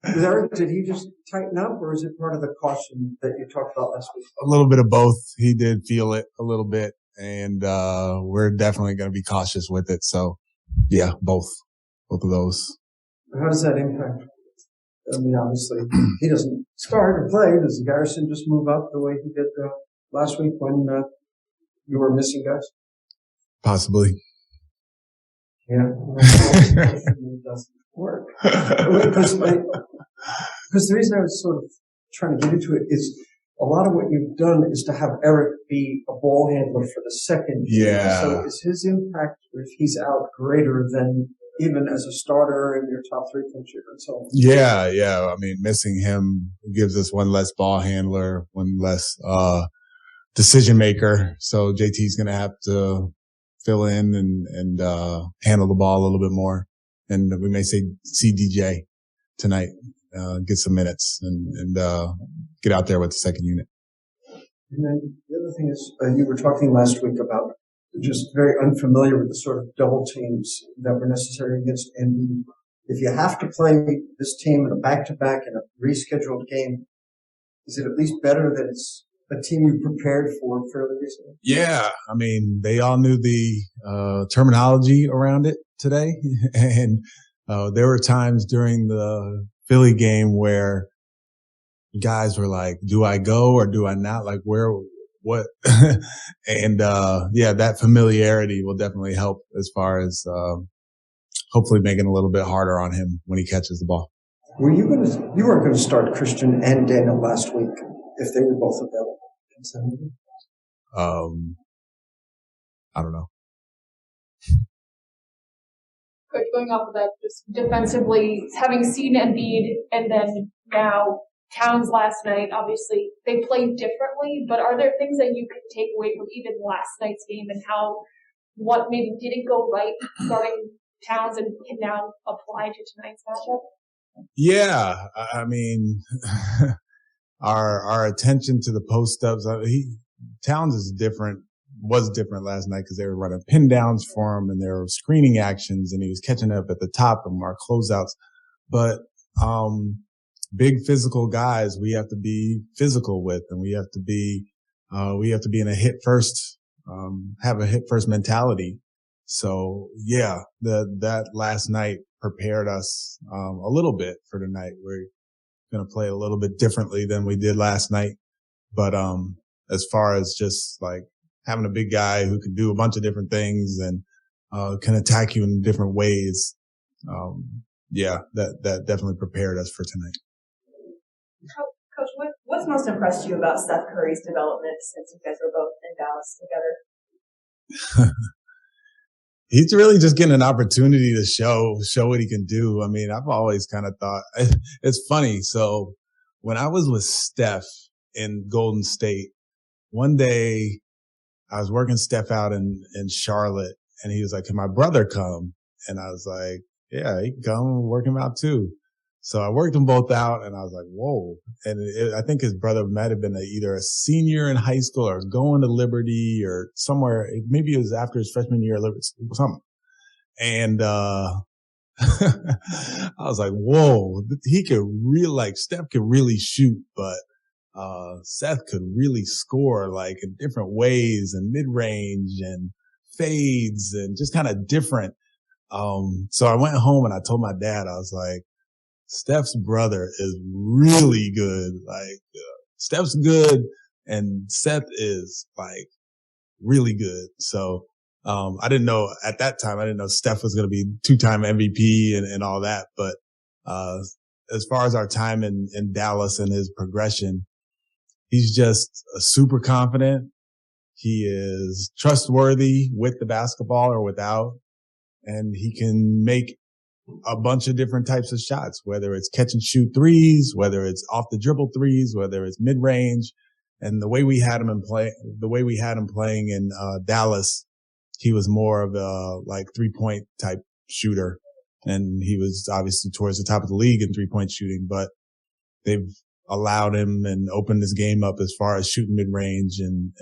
Eric, did he just tighten up, or is it part of the caution that you talked about last week? A little bit of both. He did feel it a little bit, and we're definitely going to be cautious with it. So, yeah, both of those. How does that impact? I mean, obviously, he doesn't start or play. Does Garrison just move up the way he did last week when you were missing guys? Possibly. Yeah. It doesn't work. Because the reason I was sort of trying to get into it is a lot of what you've done is to have Eric be a ball handler for the second game. Yeah. So is his impact, if he's out, greater than even as a starter in your top three-point shooter and so on? Yeah. I mean, missing him gives us one less ball handler, one less decision maker. So JT's going to have to fill in and handle the ball a little bit more. And we may see DJ tonight, get some minutes and get out there with the second unit. And then the other thing is, you were talking last week about just very unfamiliar with the sort of double teams that were necessary against Embiid. If you have to play this team in a back-to-back in a rescheduled game, is it at least better that it's a team you prepared for fairly recently? Yeah. I mean, they all knew the terminology around it today. And there were times during the Philly game where guys were like, do I go or do I not? Like, what? And that familiarity will definitely help as far as hopefully making it a little bit harder on him when he catches the ball. You weren't going to start Christian and Daniel last week if they were both available? I don't know. Coach, going off of that, just defensively, having seen Embiid and then now Towns last night, obviously they played differently, but are there things that you could take away from even last night's game and what maybe didn't go right starting Towns and can now apply to tonight's matchup? Yeah, I mean, our attention to the post-ups, Towns was different last night because they were running pin downs for him and there were screening actions and he was catching up at the top of our closeouts. But, big physical guys, we have to be physical with, and we have to be in a hit first, have a hit first mentality. So yeah, that last night prepared us, a little bit for tonight. We're going to play a little bit differently than we did last night. But, as far as just like having a big guy who can do a bunch of different things and, can attack you in different ways. That definitely prepared us for tonight. Coach, what's most impressed you about Steph Curry's development since you guys were both in Dallas together? He's really just getting an opportunity to show what he can do. I mean, I've always kind of thought it's funny. So when I was with Steph in Golden State, one day I was working Steph out in Charlotte and he was like, can my brother come? And I was like, yeah, he can come and work him out too. So I worked them both out and I was like, whoa. And I think his brother might have been either a senior in high school or going to Liberty or somewhere. Maybe it was after his freshman year at Liberty, something. And, I was like, whoa, he could really, Steph could really shoot, but, Seth could really score in different ways and mid-range and fades and just kind of different. So I went home and I told my dad, I was like, Steph's brother is really good. Steph's good and Seth is really good. So, I didn't know at that time, Steph was going to be 2-time MVP and all that. But, as far as our time in Dallas and his progression, he's just super confident. He is trustworthy with the basketball or without, and he can make a bunch of different types of shots, whether it's catch and shoot threes, whether it's off the dribble threes, whether it's mid range. And the way we had him playing in Dallas, he was more of a 3-point type shooter. And he was obviously towards the top of the league in 3-point shooting, but they've allowed him and opened his game up as far as shooting mid range and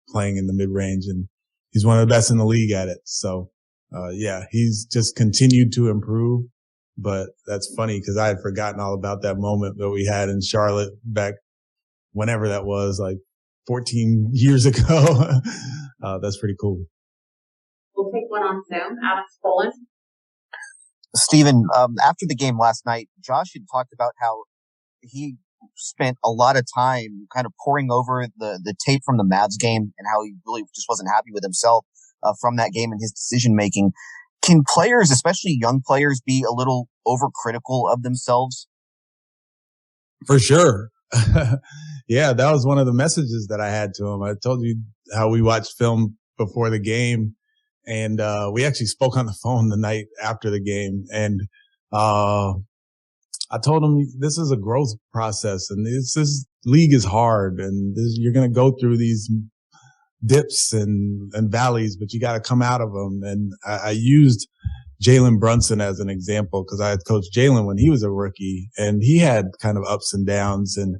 playing in the mid range. And he's one of the best in the league at it. So, he's just continued to improve. But that's funny because I had forgotten all about that moment that we had in Charlotte back whenever that was, like 14 years ago. That's pretty cool. We'll take one on Zoom. Adam Poland. Stephen, after the game last night, Josh had talked about how he spent a lot of time kind of poring over the tape from the Mavs game and how he really just wasn't happy with himself from that game and his decision making. Can players, especially young players, be a little overcritical of themselves? For sure. Yeah, that was one of the messages that I had to him. I told you how we watched film before the game, and we actually spoke on the phone the night after the game. And I told him this is a growth process, and this league is hard, and you're going to go through these dips and valleys, but you got to come out of them. And I used Jalen Brunson as an example because I had coached Jalen when he was a rookie, and he had kind of ups and downs, and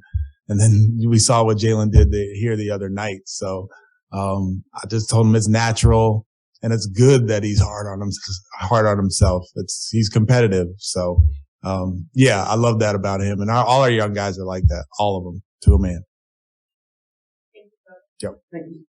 then we saw what Jalen did here the other night. So I just told him it's natural, and it's good that he's hard on himself. He's competitive. So yeah, I love that about him, and all our young guys are like that, all of them to a man. Yep. Thank you.